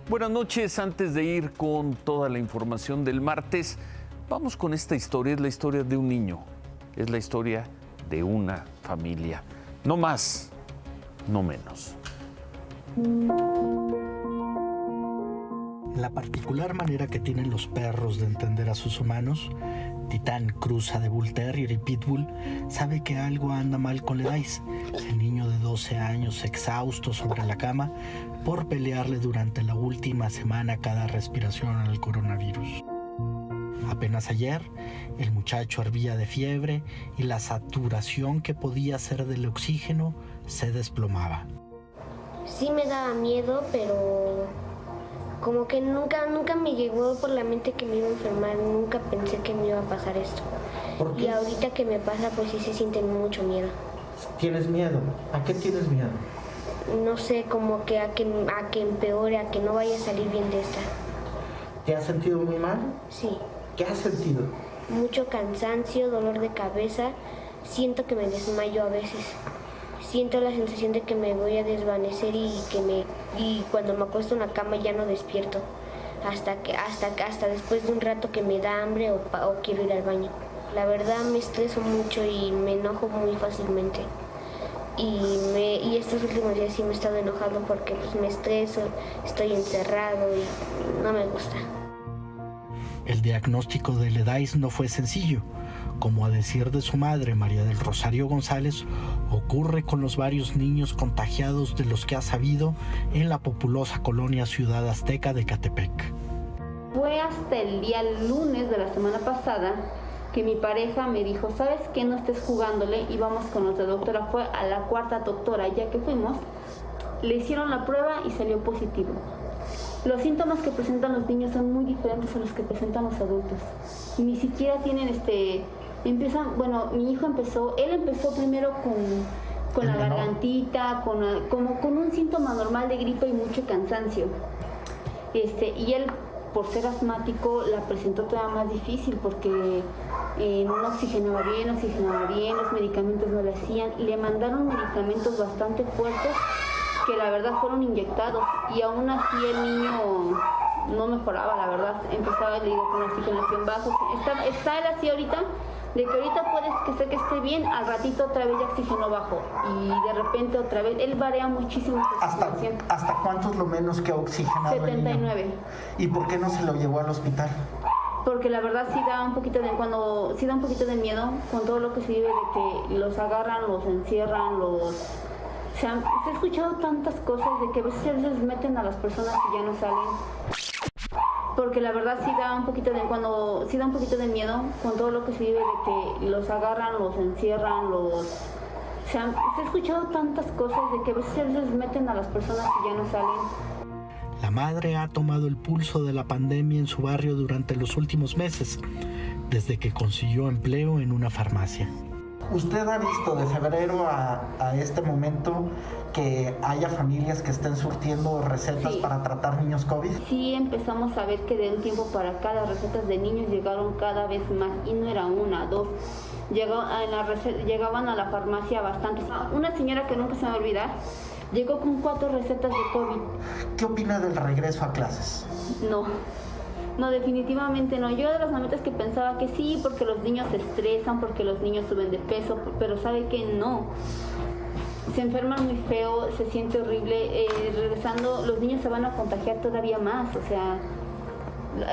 Buenas noches. Antes de ir con toda la información del martes, vamos con esta historia. Es la historia de un niño, es la historia de una familia. No más, no menos. La particular manera que tienen los perros de entender a sus humanos, Titán cruza de Bull Terrier y Pitbull, sabe que algo anda mal con Ledais, el niño de 12 años exhausto sobre la cama por pelearle durante la última semana cada respiración al coronavirus. Apenas ayer, el muchacho hervía de fiebre y la saturación que podía ser del oxígeno se desplomaba. Sí me daba miedo, pero como que nunca me llegó por la mente que me iba a enfermar, nunca pensé que me iba a pasar esto. ¿Por qué? Y ahorita que me pasa, pues sí se siente mucho miedo. ¿Tienes miedo? ¿A qué tienes miedo? No sé, como que a que empeore, a que no vaya a salir bien de esta. ¿Te has sentido muy mal? Sí. ¿Qué has sentido? Mucho cansancio, dolor de cabeza, siento que me desmayo a veces. Siento la sensación de que me voy a desvanecer y cuando me acuesto en la cama ya no despierto. Hasta después de un rato que me da hambre o quiero ir al baño. La verdad me estreso mucho y me enojo muy fácilmente. Y estos últimos días sí me he estado enojando porque pues me estreso, estoy encerrado y no me gusta. El diagnóstico de Ledais no fue sencillo. Como a decir de su madre, María del Rosario González, ocurre con los varios niños contagiados de los que ha sabido en la populosa colonia Ciudad Azteca de Ecatepec. Fue hasta el día lunes de la semana pasada que mi pareja me dijo, ¿sabes qué? No estés jugándole, y vamos con otra doctora. Fue a la cuarta doctora, ya que fuimos, le hicieron la prueba y salió positivo. Los síntomas que presentan los niños son muy diferentes a los que presentan los adultos. Y ni siquiera tienen mi hijo empezó primero con la gargantita, como con un síntoma normal de gripe y mucho cansancio. Y él, por ser asmático, la presentó todavía más difícil porque no oxigenaba bien, los medicamentos no le hacían. Le mandaron medicamentos bastante fuertes que la verdad fueron inyectados y aún así el niño no mejoraba, la verdad. Empezaba, le digo, con la oxigenación baja. Está él así ahorita, de que ahorita puede que sé que esté bien, al ratito otra vez ya oxígeno bajo y de repente otra vez, él varía muchísimo su oxigenación. ¿Hasta cuánto es lo menos que ha oxigenado 79. el niño? ¿Y por qué no se lo llevó al hospital? Porque la verdad sí da un poquito de miedo con todo lo que se vive, de que los agarran, los encierran, se ha escuchado tantas cosas de que a veces meten a las personas y ya no salen. Porque la verdad sí da un poquito de miedo con todo lo que se vive, de que los agarran, los encierran, se ha escuchado tantas cosas de que a veces meten a las personas y ya no salen. La madre ha tomado el pulso de la pandemia en su barrio durante los últimos meses, desde que consiguió empleo en una farmacia. ¿Usted ha visto de febrero a este momento que haya familias que estén surtiendo recetas para tratar niños COVID? Sí, empezamos a ver que de un tiempo para acá las recetas de niños llegaron cada vez más, y no era una, dos. Llegaban a la farmacia bastantes. Una señora que nunca se me va a olvidar, llegó con 4 recetas de COVID. ¿Qué opina del regreso a clases? No, definitivamente no. Yo de las mamitas que pensaba que sí, porque los niños se estresan, porque los niños suben de peso, pero sabe que no. Se enferman muy feo, se siente horrible. Regresando, los niños se van a contagiar todavía más. O sea,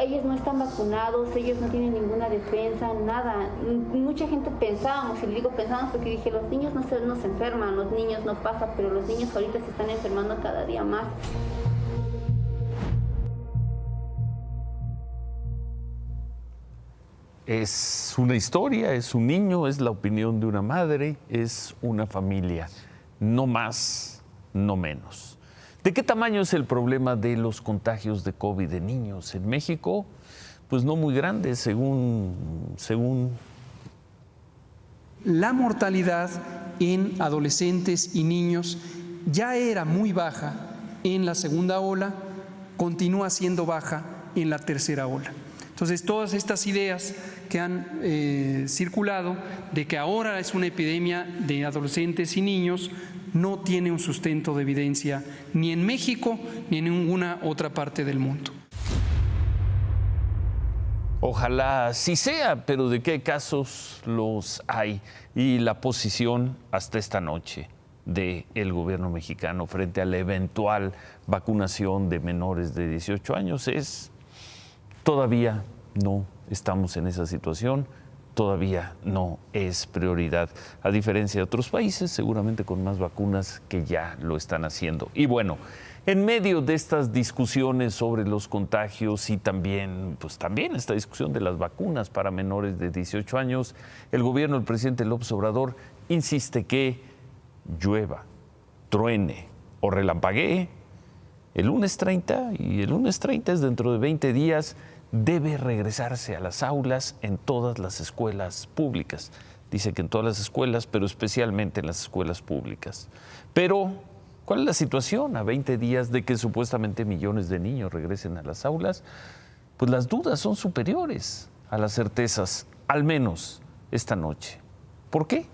ellos no están vacunados, ellos no tienen ninguna defensa, nada. Mucha gente pensábamos, y le digo pensábamos porque dije, los niños no se enferman, los niños no pasa, pero los niños ahorita se están enfermando cada día más. Es una historia, es un niño, es la opinión de una madre, es una familia. No más, no menos. ¿De qué tamaño es el problema de los contagios de COVID de niños en México? Pues no muy grande, según... La mortalidad en adolescentes y niños ya era muy baja en la segunda ola, continúa siendo baja en la tercera ola. Entonces, Entonces, todas estas ideas que han circulado de que ahora es una epidemia de adolescentes y niños no tiene un sustento de evidencia ni en México ni en ninguna otra parte del mundo. Ojalá sí sea, pero ¿de qué casos los hay? Y la posición hasta esta noche del gobierno mexicano frente a la eventual vacunación de menores de 18 años es: todavía no estamos en esa situación, todavía no es prioridad, a diferencia de otros países, seguramente con más vacunas que ya lo están haciendo. Y bueno, en medio de estas discusiones sobre los contagios y también esta discusión de las vacunas para menores de 18 años, el gobierno del presidente López Obrador insiste que llueva, truene o relampaguee, el lunes 30, y el lunes 30 es dentro de 20 días, debe regresarse a las aulas en todas las escuelas públicas. Dice que en todas las escuelas, pero especialmente en las escuelas públicas. Pero, ¿cuál es la situación a 20 días de que supuestamente millones de niños regresen a las aulas? Pues las dudas son superiores a las certezas, al menos esta noche. ¿Por qué?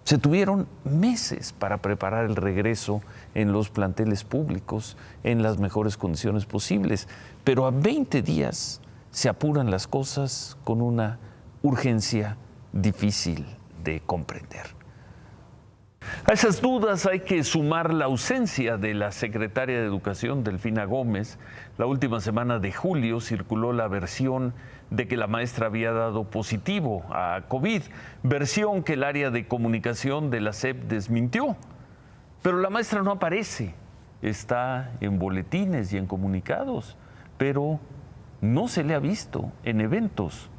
Se tuvieron meses para preparar el regreso en los planteles públicos en las mejores condiciones posibles, pero a 20 días se apuran las cosas con una urgencia difícil de comprender. A esas dudas hay que sumar la ausencia de la secretaria de Educación, Delfina Gómez. La última semana de julio circuló la versión de que la maestra había dado positivo a COVID, versión que el área de comunicación de la SEP desmintió. Pero la maestra no aparece, está en boletines y en comunicados, pero no se le ha visto en eventos.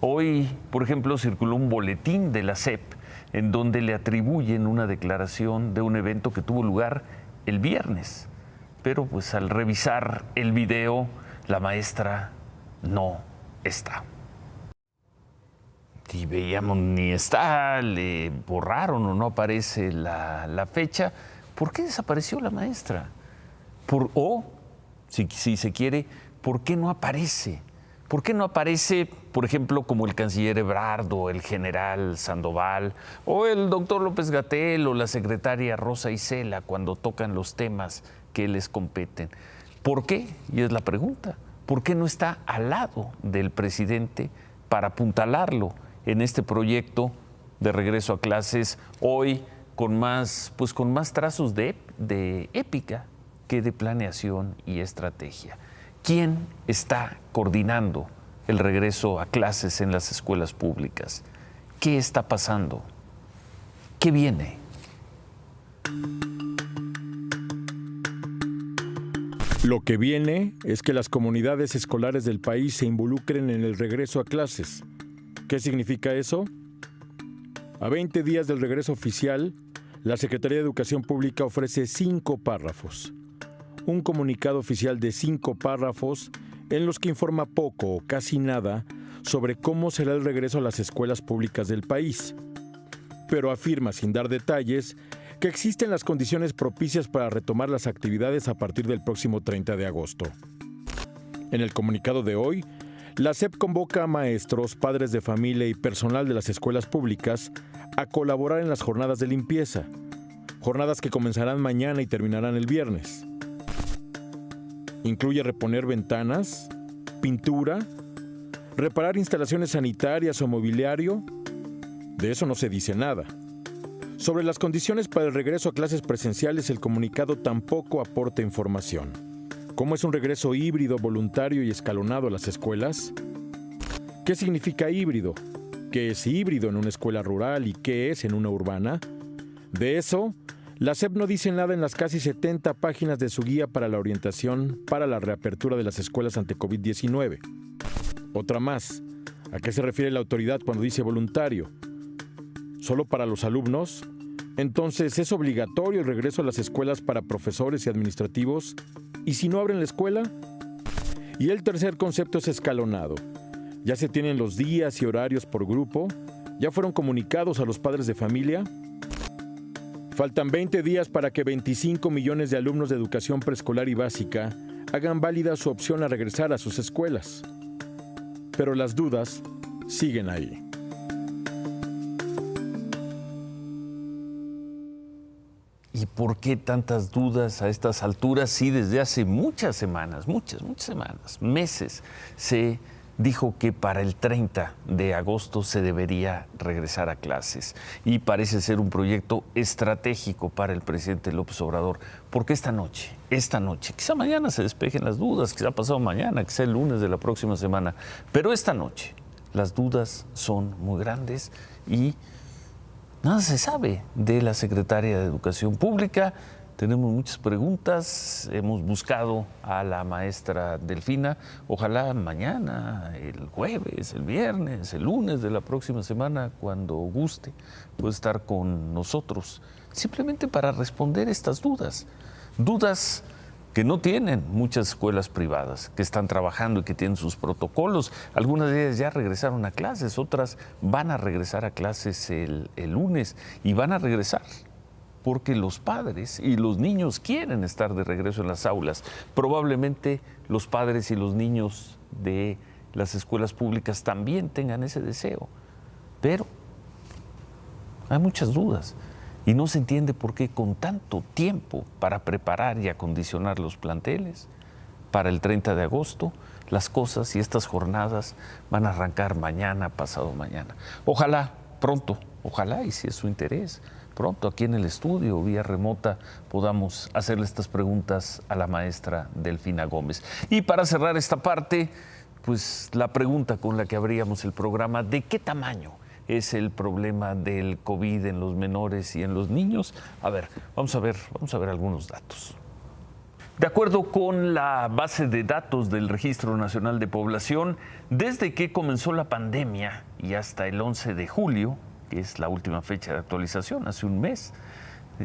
Hoy, por ejemplo, circuló un boletín de la SEP en donde le atribuyen una declaración de un evento que tuvo lugar el viernes. Pero pues al revisar el video, la maestra no está. Y veíamos, ni está, le borraron o no aparece la fecha. ¿Por qué desapareció la maestra? Si se quiere, ¿por qué no aparece? ¿Por qué no aparece, por ejemplo, como el canciller Ebrard o el general Sandoval o el doctor López-Gatell o la secretaria Rosa Isela cuando tocan los temas que les competen? ¿Por qué? Y es la pregunta. ¿Por qué no está al lado del presidente para apuntalarlo en este proyecto de regreso a clases hoy con más trazos de épica que de planeación y estrategia? ¿Quién está coordinando el regreso a clases en las escuelas públicas? ¿Qué está pasando? ¿Qué viene? Lo que viene es que las comunidades escolares del país se involucren en el regreso a clases. ¿Qué significa eso? A 20 días del regreso oficial, la Secretaría de Educación Pública ofrece 5 párrafos. Un comunicado oficial de 5 párrafos en los que informa poco o casi nada sobre cómo será el regreso a las escuelas públicas del país. Pero afirma, sin dar detalles, que existen las condiciones propicias para retomar las actividades a partir del próximo 30 de agosto. En el comunicado de hoy, la SEP convoca a maestros, padres de familia y personal de las escuelas públicas a colaborar en las jornadas de limpieza, jornadas que comenzarán mañana y terminarán el viernes. Incluye reponer ventanas, pintura, reparar instalaciones sanitarias o mobiliario. De eso no se dice nada. Sobre las condiciones para el regreso a clases presenciales, el comunicado tampoco aporta información. ¿Cómo es un regreso híbrido, voluntario y escalonado a las escuelas? ¿Qué significa híbrido? ¿Qué es híbrido en una escuela rural y qué es en una urbana? De eso, la SEP no dice nada en las casi 70 páginas de su guía para la orientación para la reapertura de las escuelas ante COVID-19. Otra más. ¿A qué se refiere la autoridad cuando dice voluntario? ¿Solo para los alumnos? Entonces, ¿es obligatorio el regreso a las escuelas para profesores y administrativos? ¿Y si no abren la escuela? Y el tercer concepto es escalonado. ¿Ya se tienen los días y horarios por grupo? ¿Ya fueron comunicados a los padres de familia? Faltan 20 días para que 25 millones de alumnos de educación preescolar y básica hagan válida su opción a regresar a sus escuelas. pero las dudas siguen ahí. ¿Y por qué tantas dudas a estas alturas? Sí, desde hace muchas semanas, muchas semanas, meses, se dijo que para el 30 de agosto se debería regresar a clases y parece ser un proyecto estratégico para el presidente López Obrador, porque esta noche, quizá mañana se despejen las dudas, quizá pasado mañana, quizá el lunes de la próxima semana, pero esta noche las dudas son muy grandes y nada se sabe de la secretaria de Educación Pública. Tenemos muchas preguntas, hemos buscado a la maestra Delfina, ojalá mañana, el jueves, el viernes, el lunes de la próxima semana, cuando guste, pueda estar con nosotros, simplemente para responder estas dudas. Dudas que no tienen muchas escuelas privadas, que están trabajando y que tienen sus protocolos. Algunas de ellas ya regresaron a clases, otras van a regresar a clases el lunes y van a regresar porque los padres y los niños quieren estar de regreso en las aulas. Probablemente los padres y los niños de las escuelas públicas también tengan ese deseo, pero hay muchas dudas. Y no se entiende por qué con tanto tiempo para preparar y acondicionar los planteles para el 30 de agosto, las cosas y estas jornadas van a arrancar mañana, pasado mañana. Ojalá pronto, ojalá, y si es su interés, pronto aquí en el estudio, vía remota, podamos hacerle estas preguntas a la maestra Delfina Gómez. Y para cerrar esta parte, pues la pregunta con la que abríamos el programa, ¿de qué tamaño es el problema del COVID en los menores y en los niños? A ver, vamos a ver algunos datos. De acuerdo con la base de datos del Registro Nacional de Población, desde que comenzó la pandemia y hasta el 11 de julio, que es la última fecha de actualización, hace un mes,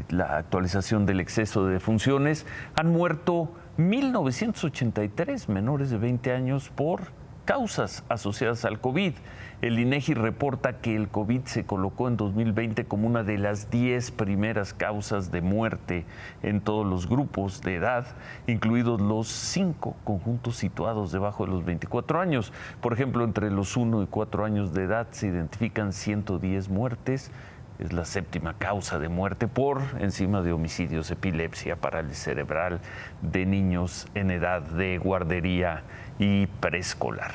la actualización del exceso de defunciones, han muerto 1,983 menores de 20 años por causas asociadas al COVID. El INEGI reporta que el COVID se colocó en 2020 como una de las 10 primeras causas de muerte en todos los grupos de edad, incluidos los 5 conjuntos situados debajo de los 24 años. Por ejemplo, entre los 1 y 4 años de edad se identifican 110 muertes. Es la 7ª causa de muerte por encima de homicidios, epilepsia, parálisis cerebral de niños en edad de guardería y preescolar.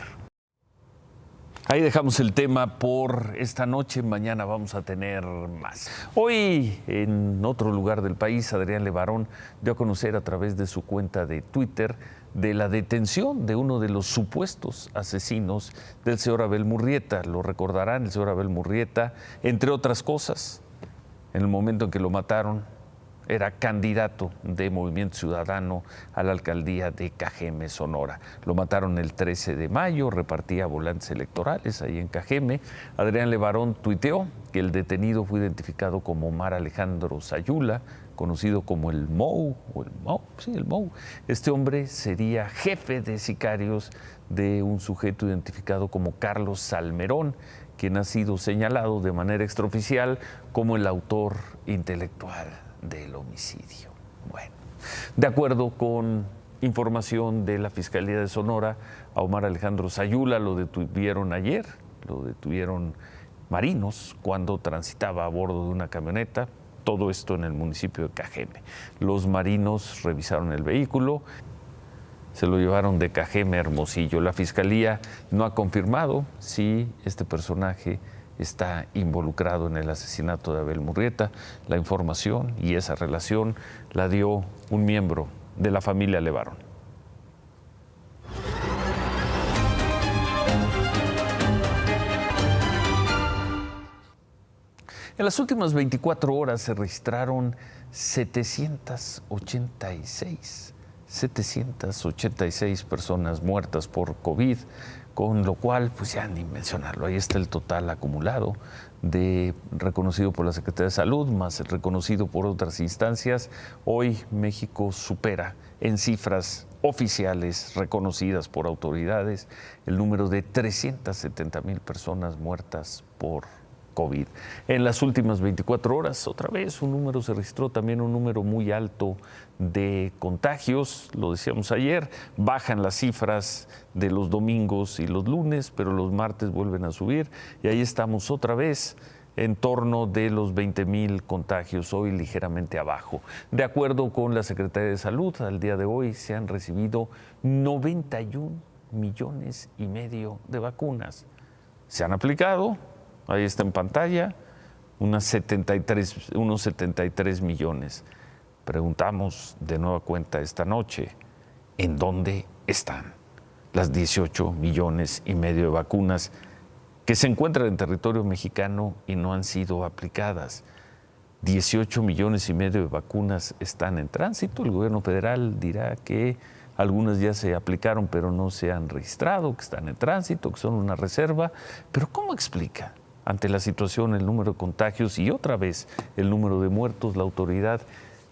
Ahí dejamos el tema por esta noche, mañana vamos a tener más. Hoy, en otro lugar del país, Adrián Levarón dio a conocer a través de su cuenta de Twitter de la detención de uno de los supuestos asesinos del señor Abel Murrieta. Lo recordarán, el señor Abel Murrieta, entre otras cosas, en el momento en que lo mataron, era candidato de Movimiento Ciudadano a la alcaldía de Cajeme, Sonora. Lo mataron el 13 de mayo, repartía volantes electorales ahí en Cajeme. Adrián Levarón tuiteó que el detenido fue identificado como Omar Alejandro Sayula, conocido como el Mou, el Mou. Este hombre sería jefe de sicarios de un sujeto identificado como Carlos Salmerón, quien ha sido señalado de manera extraoficial como el autor intelectual del homicidio. Bueno, de acuerdo con información de la Fiscalía de Sonora, a Omar Alejandro Sayula lo detuvieron ayer, lo detuvieron marinos cuando transitaba a bordo de una camioneta, todo esto en el municipio de Cajeme. Los marinos revisaron el vehículo, se lo llevaron de Cajeme a Hermosillo. La Fiscalía no ha confirmado si este personaje está involucrado en el asesinato de Abel Murrieta. La información y esa relación la dio un miembro de la familia Levarón. En las últimas 24 horas se registraron 786 personas muertas por COVID, con lo cual, pues ya ni mencionarlo, ahí está el total acumulado reconocido por la Secretaría de Salud, más el reconocido por otras instancias. Hoy México supera en cifras oficiales reconocidas por autoridades el número de 370,000 personas muertas por COVID. En las últimas 24 horas, otra vez, se registró también un número muy alto de contagios. Lo decíamos ayer, bajan las cifras de los domingos y los lunes, pero los martes vuelven a subir y ahí estamos otra vez en torno de los 20,000 contagios, hoy ligeramente abajo. De acuerdo con la Secretaría de Salud, al día de hoy se han recibido 91,5 millones de vacunas. Se han aplicado, ahí está en pantalla, unos 73 millones. Preguntamos de nueva cuenta esta noche, ¿en dónde están las 18,5 millones de vacunas que se encuentran en territorio mexicano y no han sido aplicadas? 18,5 millones de vacunas están en tránsito. El gobierno federal dirá que algunas ya se aplicaron pero no se han registrado, que están en tránsito, que son una reserva. Pero ¿cómo explica ante la situación el número de contagios y otra vez el número de muertos la autoridad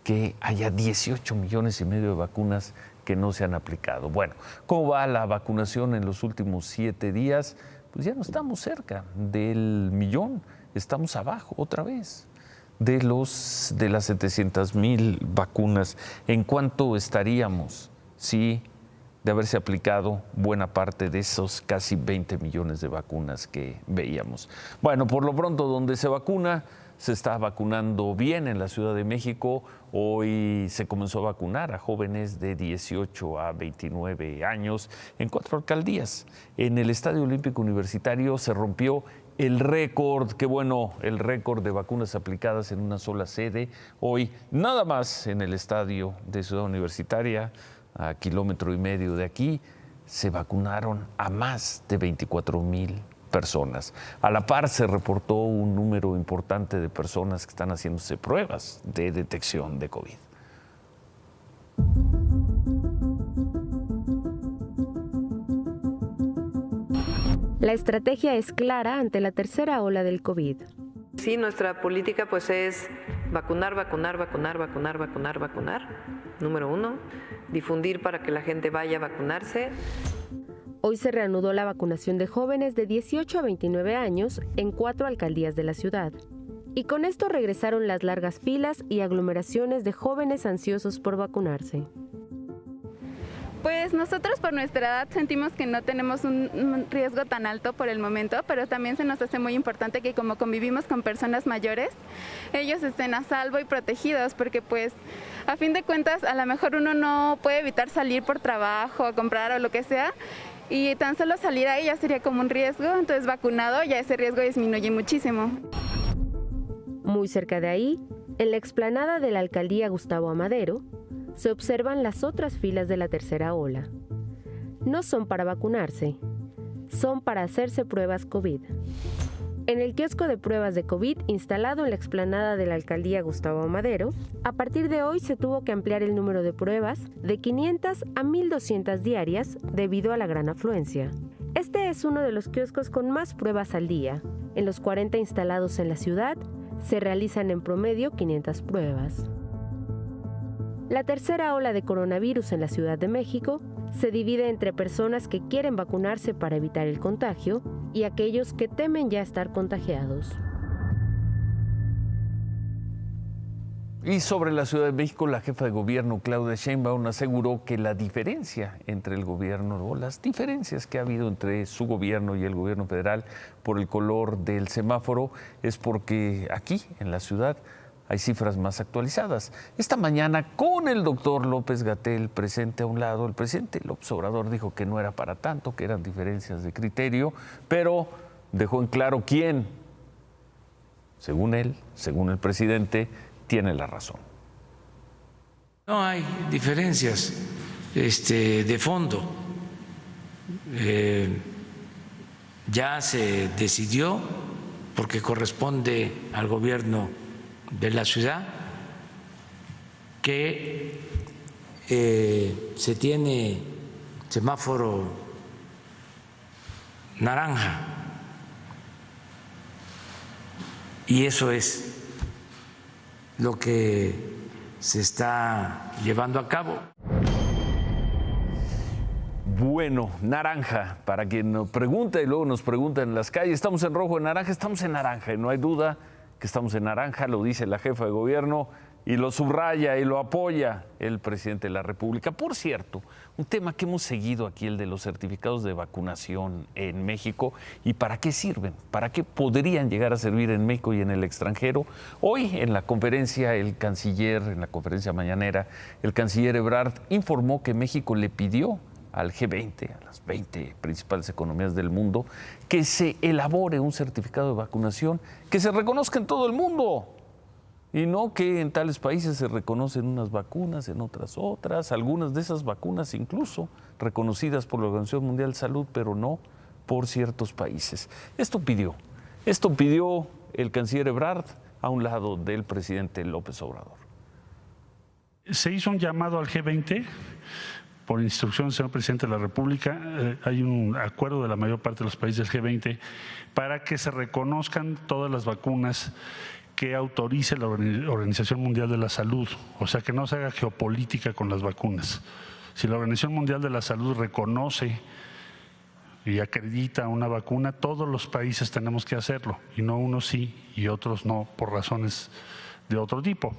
que haya 18,5 millones de vacunas que no se han aplicado? Bueno, ¿cómo va la vacunación en los últimos 7 días? Pues ya no estamos cerca del millón, estamos abajo otra vez de las 700,000 vacunas. ¿En cuánto estaríamos si de haberse aplicado buena parte de esos casi 20 millones de vacunas que veíamos? Bueno, por lo pronto, donde se vacuna, se está vacunando bien en la Ciudad de México. Hoy se comenzó a vacunar a jóvenes de 18 a 29 años en 4 alcaldías. En el Estadio Olímpico Universitario se rompió el récord, qué bueno, el récord de vacunas aplicadas en una sola sede. Hoy, nada más en el estadio de Ciudad Universitaria, a 1,5 kilómetros de aquí, se vacunaron a más de 24,000 personas. A la par se reportó un número importante de personas que están haciéndose pruebas de detección de COVID. La estrategia es clara ante la tercera ola del COVID. Sí, nuestra política pues es vacunar, número 1, difundir para que la gente vaya a vacunarse. Hoy se reanudó la vacunación de jóvenes de 18 a 29 años en 4 alcaldías de la ciudad. Y con esto regresaron las largas filas y aglomeraciones de jóvenes ansiosos por vacunarse. Pues nosotros por nuestra edad sentimos que no tenemos un riesgo tan alto por el momento, pero también se nos hace muy importante que como convivimos con personas mayores, ellos estén a salvo y protegidos, porque pues a fin de cuentas a lo mejor uno no puede evitar salir por trabajo, a comprar o lo que sea, y tan solo salir ahí ya sería como un riesgo, entonces vacunado ya ese riesgo disminuye muchísimo. Muy cerca de ahí, en la explanada de la alcaldía Gustavo Amadero, se observan las otras filas de la tercera ola. No son para vacunarse, son para hacerse pruebas COVID. En el kiosco de pruebas de COVID instalado en la explanada de la alcaldía Gustavo Amadero, a partir de hoy se tuvo que ampliar el número de pruebas de 500 a 1,200 diarias debido a la gran afluencia. Este es uno de los kioscos con más pruebas al día. En los 40 instalados en la ciudad, se realizan en promedio 500 pruebas. La tercera ola de coronavirus en la Ciudad de México se divide entre personas que quieren vacunarse para evitar el contagio y aquellos que temen ya estar contagiados. Y sobre la Ciudad de México, la jefa de gobierno, Claudia Sheinbaum, aseguró que la diferencia entre el gobierno, o las diferencias que ha habido entre su gobierno y el gobierno federal por el color del semáforo, es porque aquí, en la ciudad, hay cifras más actualizadas. Esta mañana, con el doctor López-Gatell presente a un lado, el presidente López Obrador dijo que no era para tanto, que eran diferencias de criterio, pero dejó en claro quién, según él, según el presidente, tiene la razón. No hay diferencias de fondo. Ya se decidió, porque corresponde al gobierno de la ciudad, que se tiene semáforo naranja, y eso es lo que se está llevando a cabo. Bueno, naranja, para quien nos pregunta y luego nos pregunta en las calles, ¿estamos en rojo o en naranja? Estamos en naranja y no hay duda que estamos en naranja, lo dice la jefa de gobierno y lo subraya y lo apoya el presidente de la República. Por cierto, un tema que hemos seguido aquí, el de los certificados de vacunación en México y para qué sirven, para qué podrían llegar a servir en México y en el extranjero. Hoy en la conferencia, en la conferencia mañanera, el canciller Ebrard informó que México le pidió al G20, a las 20 principales economías del mundo, que se elabore un certificado de vacunación que se reconozca en todo el mundo. Y no que en tales países se reconocen unas vacunas, en otras, algunas de esas vacunas incluso reconocidas por la Organización Mundial de Salud, pero no por ciertos países. Esto pidió el canciller Ebrard a un lado del presidente López Obrador. Se hizo un llamado al G20 por instrucción del señor presidente de la República. Hay un acuerdo de la mayor parte de los países del G20 para que se reconozcan todas las vacunas que autorice la Organización Mundial de la Salud, o sea, que no se haga geopolítica con las vacunas. Si la Organización Mundial de la Salud reconoce y acredita una vacuna, todos los países tenemos que hacerlo, y no unos sí y otros no, por razones de otro tipo.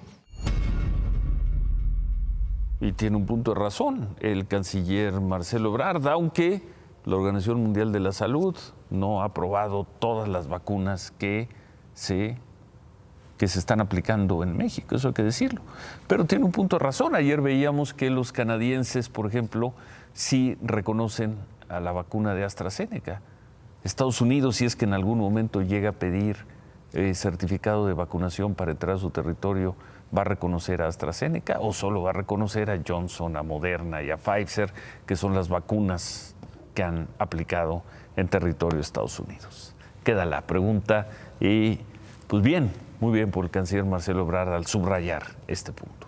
Y tiene un punto de razón el canciller Marcelo Ebrard, aunque la Organización Mundial de la Salud no ha aprobado todas las vacunas que se están aplicando en México, eso hay que decirlo. Pero tiene un punto de razón. Ayer veíamos que los canadienses, por ejemplo, sí reconocen a la vacuna de AstraZeneca. Estados Unidos, si es que en algún momento llega a pedir certificado de vacunación para entrar a su territorio, ¿va a reconocer a AstraZeneca o solo va a reconocer a Johnson, a Moderna y a Pfizer, que son las vacunas que han aplicado en territorio de Estados Unidos? Queda la pregunta y, pues bien, muy bien por el canciller Marcelo Ebrard al subrayar este punto.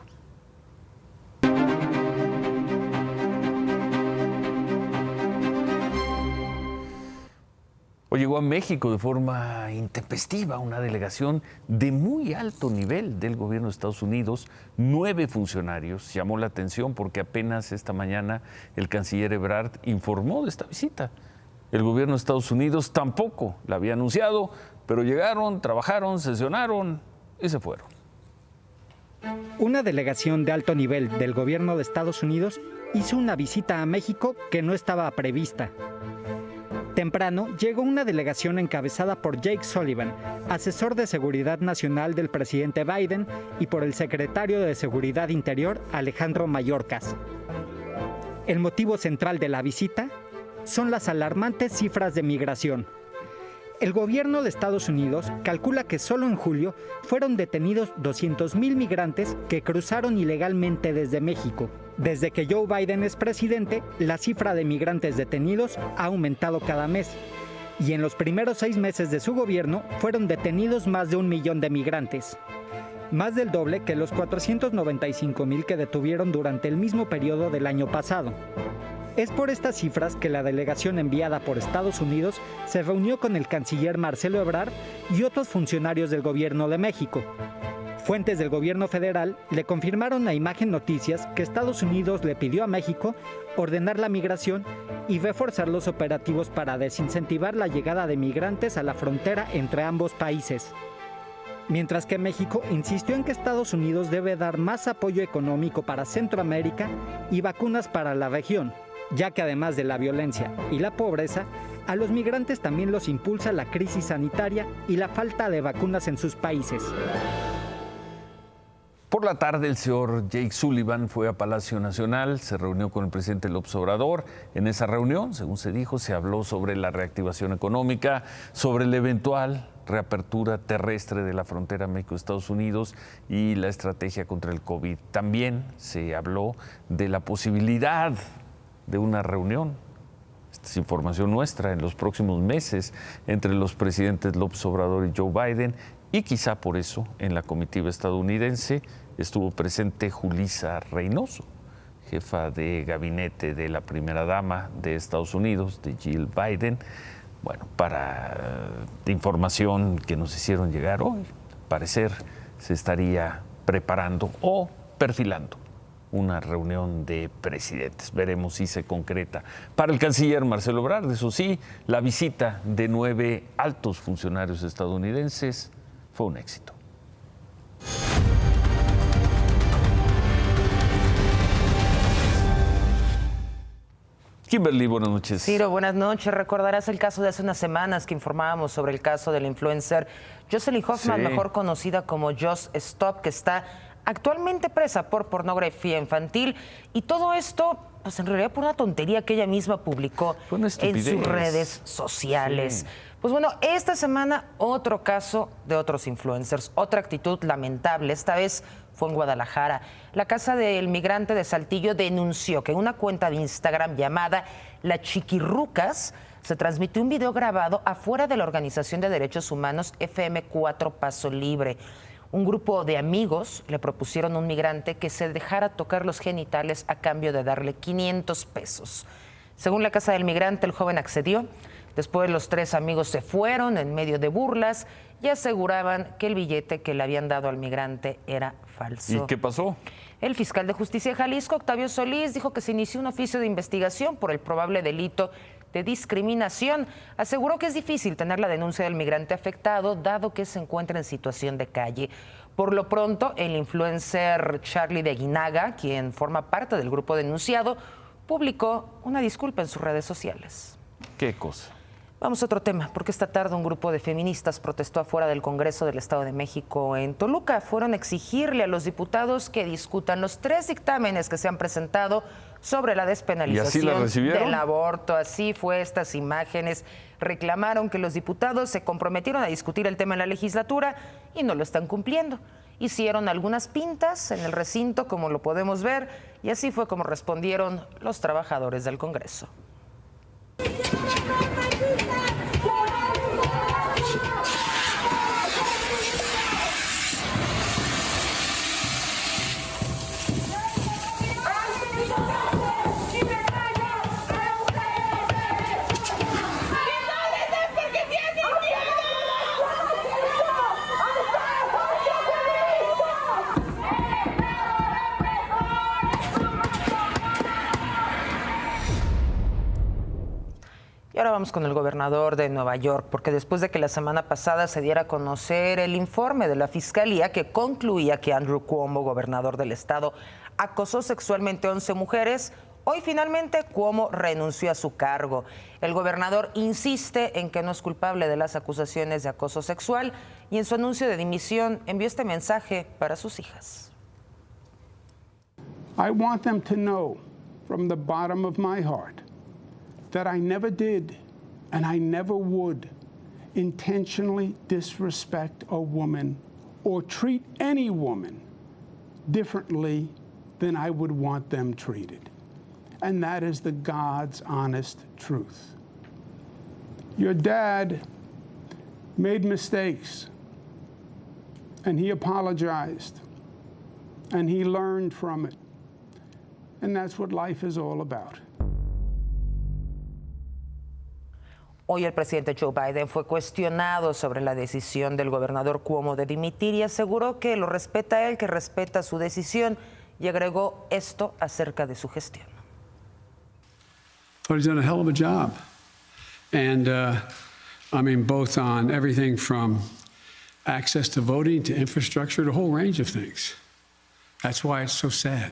Hoy llegó a México de forma intempestiva una delegación de muy alto nivel del gobierno de Estados Unidos, 9 funcionarios. Llamó la atención porque apenas esta mañana el canciller Ebrard informó de esta visita. El gobierno de Estados Unidos tampoco la había anunciado, pero llegaron, trabajaron, sesionaron y se fueron. Una delegación de alto nivel del gobierno de Estados Unidos hizo una visita a México que no estaba prevista. Temprano llegó una delegación encabezada por Jake Sullivan, asesor de seguridad nacional del presidente Biden, y por el secretario de Seguridad Interior, Alejandro Mayorkas. El motivo central de la visita son las alarmantes cifras de migración. El gobierno de Estados Unidos calcula que solo en julio fueron detenidos 200,000 migrantes que cruzaron ilegalmente desde México. Desde que Joe Biden es presidente, la cifra de migrantes detenidos ha aumentado cada mes. Y en los primeros 6 meses de su gobierno fueron detenidos más de 1 millón de migrantes. Más del doble que los 495,000 que detuvieron durante el mismo periodo del año pasado. Es por estas cifras que la delegación enviada por Estados Unidos se reunió con el canciller Marcelo Ebrard y otros funcionarios del gobierno de México. Fuentes del gobierno federal le confirmaron a Imagen Noticias que Estados Unidos le pidió a México ordenar la migración y reforzar los operativos para desincentivar la llegada de migrantes a la frontera entre ambos países. Mientras que México insistió en que Estados Unidos debe dar más apoyo económico para Centroamérica y vacunas para la región, ya que además de la violencia y la pobreza, a los migrantes también los impulsa la crisis sanitaria y la falta de vacunas en sus países. Por la tarde, el señor Jake Sullivan fue a Palacio Nacional, se reunió con el presidente López Obrador. En esa reunión, según se dijo, se habló sobre la reactivación económica, sobre la eventual reapertura terrestre de la frontera México-Estados Unidos y la estrategia contra el COVID. También se habló de la posibilidad de una reunión, esta es información nuestra, en los próximos meses entre los presidentes López Obrador y Joe Biden, y quizá por eso en la comitiva estadounidense estuvo presente Julissa Reynoso, jefa de gabinete de la primera dama de Estados Unidos, de Jill Biden. Bueno, para información que nos hicieron llegar hoy, parecer se estaría preparando o perfilando una reunión de presidentes. Veremos si se concreta. Para el canciller Marcelo Ebrard, eso sí, la visita de 9 altos funcionarios estadounidenses fue un éxito. Kimberly, buenas noches. Ciro, buenas noches. Recordarás el caso de hace unas semanas que informábamos sobre el caso del influencer Jocelyn Hoffman, mejor conocida como Just Stop, que está actualmente presa por pornografía infantil. Y todo esto, pues en realidad por una tontería que ella misma publicó en sus redes sociales. Sí. Pues bueno, esta semana otro caso de otros influencers, otra actitud lamentable, esta vez fue en Guadalajara. La Casa del Migrante de Saltillo denunció que en una cuenta de Instagram llamada La Chiquirrucas se transmitió un video grabado afuera de la Organización de Derechos Humanos FM4 Paso Libre. Un grupo de amigos le propusieron a un migrante que se dejara tocar los genitales a cambio de darle 500 pesos. Según la Casa del Migrante, el joven accedió. Después los 3 amigos se fueron en medio de burlas y aseguraban que el billete que le habían dado al migrante era falso. ¿Y qué pasó? El fiscal de Justicia de Jalisco, Octavio Solís, dijo que se inició un oficio de investigación por el probable delito de discriminación. Aseguró que es difícil tener la denuncia del migrante afectado, dado que se encuentra en situación de calle. Por lo pronto, el influencer Charlie de Aguinaga, quien forma parte del grupo denunciado, publicó una disculpa en sus redes sociales. ¿Qué cosa? Vamos a otro tema, porque esta tarde un grupo de feministas protestó afuera del Congreso del Estado de México en Toluca. Fueron a exigirle a los diputados que discutan los 3 dictámenes que se han presentado sobre la despenalización del aborto. Así fue estas imágenes. Reclamaron que los diputados se comprometieron a discutir el tema en la legislatura y no lo están cumpliendo. Hicieron algunas pintas en el recinto, como lo podemos ver, y así fue como respondieron los trabajadores del Congreso. Y ahora vamos con el gobernador de Nueva York, porque después de que la semana pasada se diera a conocer el informe de la Fiscalía que concluía que Andrew Cuomo, gobernador del estado, acosó sexualmente a 11 mujeres, hoy finalmente Cuomo renunció a su cargo. El gobernador insiste en que no es culpable de las acusaciones de acoso sexual y en su anuncio de dimisión envió este mensaje para sus hijas. I want them to know from the bottom of my heart that I never did and I never would intentionally disrespect a woman or treat any woman differently than I would want them treated. And that is the God's honest truth. Your dad made mistakes and he apologized and he learned from it. And that's what life is all about. Hoy el presidente Joe Biden fue cuestionado sobre la decisión del gobernador Cuomo de dimitir y aseguró que lo respeta a él, que respeta su decisión, y agregó esto acerca de su gestión. He's done a hell of a job. And I mean, both on everything from access to voting to infrastructure to a whole range of things. That's why it's so sad.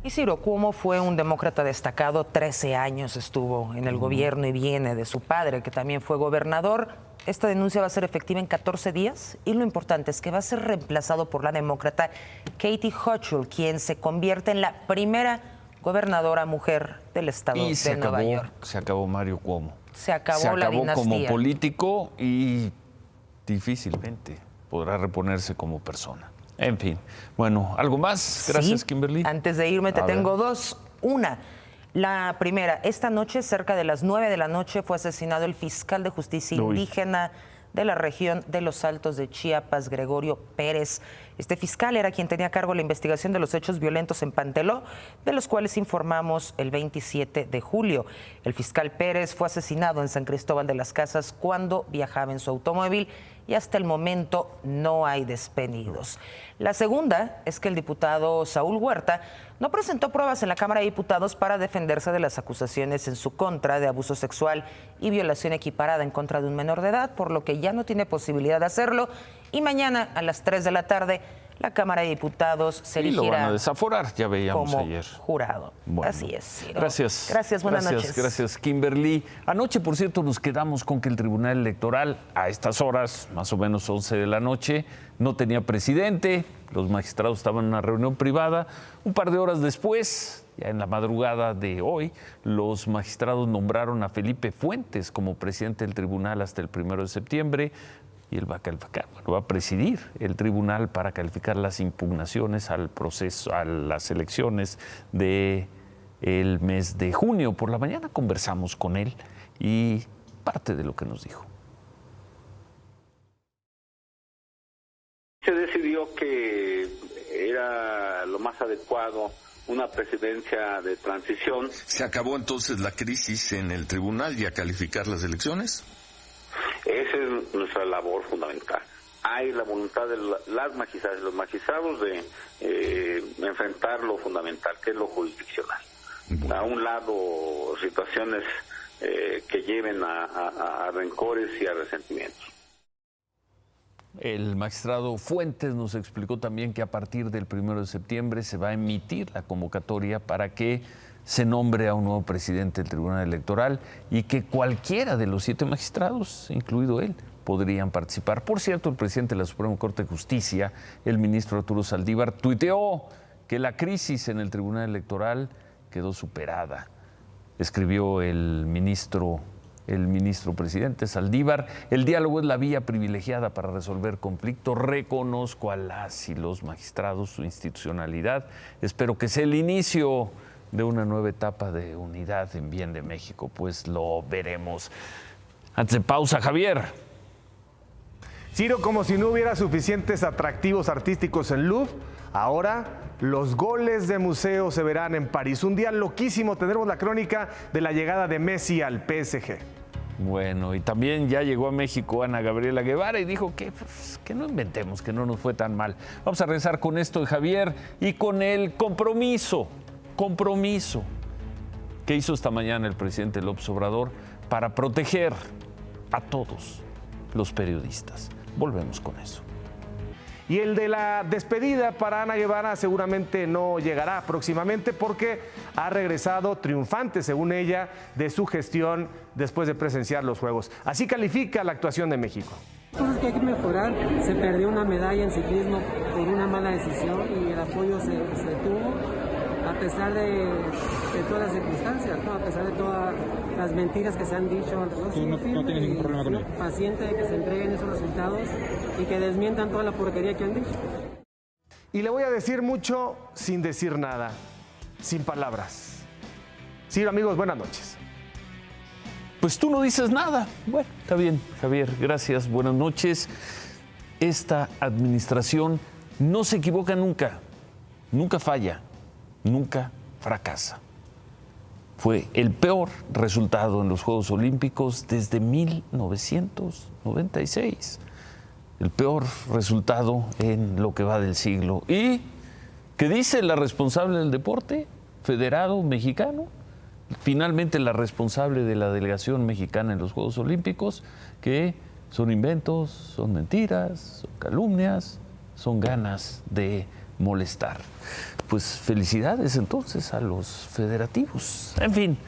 Y Ciro Cuomo fue un demócrata destacado, 13 años estuvo en el gobierno y viene de su padre, que también fue gobernador. Esta denuncia va a ser efectiva en 14 días y lo importante es que va a ser reemplazado por la demócrata Katie Hochul, quien se convierte en la primera gobernadora mujer del estado de Nueva York. Se acabó Mario Cuomo. Se acabó la dinastía. Como político y difícilmente podrá reponerse como persona. En fin, bueno, ¿algo más? Gracias, sí. Kimberly. Antes de irme te tengo 2. Una, la primera, esta noche cerca de las 9 de la noche fue asesinado el fiscal de justicia indígena de la región de Los Altos de Chiapas, Gregorio Pérez. Este fiscal era quien tenía a cargo la investigación de los hechos violentos en Panteló, de los cuales informamos el 27 de julio. El fiscal Pérez fue asesinado en San Cristóbal de las Casas cuando viajaba en su automóvil y hasta el momento no hay despedidos. La segunda es que el diputado Saúl Huerta no presentó pruebas en la Cámara de Diputados para defenderse de las acusaciones en su contra de abuso sexual y violación equiparada en contra de un menor de edad, por lo que ya no tiene posibilidad de hacerlo, y mañana a las 3 de la tarde la Cámara de Diputados se elegirá. Y lo van a desaforar, ya veíamos como ayer. Jurado. Bueno, así es. Gracias. Gracias, buenas noches. Gracias, Kimberly. Anoche, por cierto, nos quedamos con que el Tribunal Electoral, a estas horas, más o menos 11 de la noche, no tenía presidente. Los magistrados estaban en una reunión privada. Un par de horas después, ya en la madrugada de hoy, los magistrados nombraron a Felipe Fuentes como presidente del tribunal hasta el 1 de septiembre. Y él va a presidir el tribunal para calificar las impugnaciones al proceso, a las elecciones del mes de junio. Por la mañana conversamos con él y parte de lo que nos dijo. Se decidió que era lo más adecuado una presidencia de transición. ¿Se acabó entonces la crisis en el tribunal y a calificar las elecciones? Esa es nuestra labor fundamental. Hay la voluntad de las magistradas y los magistrados de enfrentar lo fundamental, que es lo jurisdiccional. A un lado, situaciones que lleven a rencores y a resentimientos. El magistrado Fuentes nos explicó también que a partir del 1 de septiembre se va a emitir la convocatoria para que se nombre a un nuevo presidente del Tribunal Electoral y que cualquiera de los 7 magistrados, incluido él, podrían participar. Por cierto, el presidente de la Suprema Corte de Justicia, el ministro Arturo Saldívar, tuiteó que la crisis en el Tribunal Electoral quedó superada. Escribió el ministro presidente Saldívar: el diálogo es la vía privilegiada para resolver conflictos. Reconozco a las y los magistrados, su institucionalidad. Espero que sea el inicio de una nueva etapa de unidad en bien de México. Pues lo veremos. Antes de pausa, Javier. Ciro, como si no hubiera suficientes atractivos artísticos en Louvre, ahora los goles de museo se verán en París. Un día loquísimo. Tendremos la crónica de la llegada de Messi al PSG. Bueno, y también ya llegó a México Ana Gabriela Guevara y dijo que no inventemos, que no nos fue tan mal. Vamos a regresar con esto de Javier y con el compromiso que hizo esta mañana el presidente López Obrador para proteger a todos los periodistas. Volvemos con eso. Y el de la despedida para Ana Guevara seguramente no llegará próximamente porque ha regresado triunfante, según ella, de su gestión después de presenciar los Juegos. Así califica la actuación de México. Cosas que hay que mejorar. Se perdió una medalla en ciclismo por una mala decisión y el apoyo se tuvo a pesar de todas las circunstancias, ¿no? A pesar de todas las mentiras que se han dicho. No tienes ningún problema con ello. Paciente de que se entreguen esos resultados y que desmientan toda la porquería que han dicho. Y le voy a decir mucho sin decir nada, sin palabras. Sí, amigos, buenas noches. Pues tú no dices nada. Bueno, está bien, Javier, gracias, buenas noches. Esta administración no se equivoca nunca, nunca falla, nunca fracasa. Fue el peor resultado en los Juegos Olímpicos desde 1996. El peor resultado en lo que va del siglo. ¿Y qué dice la responsable del deporte? Federado mexicano. Finalmente la responsable de la delegación mexicana en los Juegos Olímpicos, que son inventos, son mentiras, son calumnias, son ganas de molestar. Pues felicidades entonces a los federativos. En fin,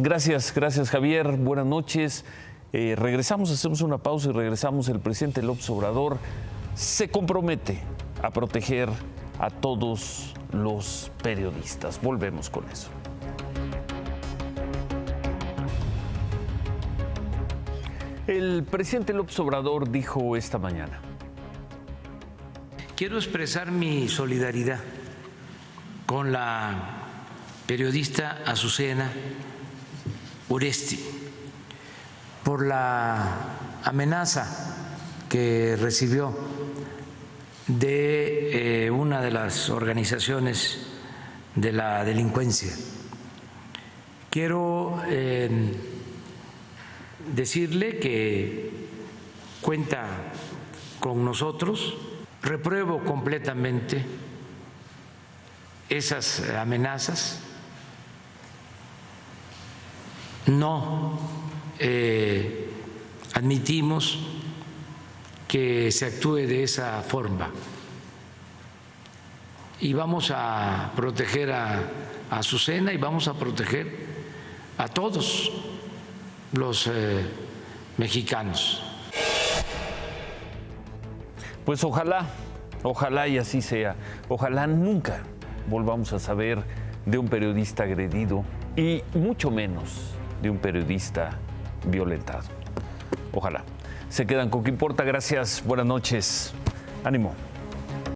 gracias Javier, buenas noches. Regresamos, hacemos una pausa y regresamos. El presidente López Obrador se compromete a proteger a todos los periodistas. Volvemos con eso. El presidente López Obrador dijo esta mañana: quiero expresar mi solidaridad con la periodista Azucena Uresti por la amenaza que recibió de una de las organizaciones de la delincuencia. Quiero decirle que cuenta con nosotros. Repruebo completamente esas amenazas. No admitimos que se actúe de esa forma y vamos a proteger a Azucena y vamos a proteger a todos los mexicanos. Pues ojalá y así sea. Ojalá nunca volvamos a saber de un periodista agredido y mucho menos de un periodista violentado. Ojalá. Se quedan con ¿Qué importa? Gracias, buenas noches. Ánimo.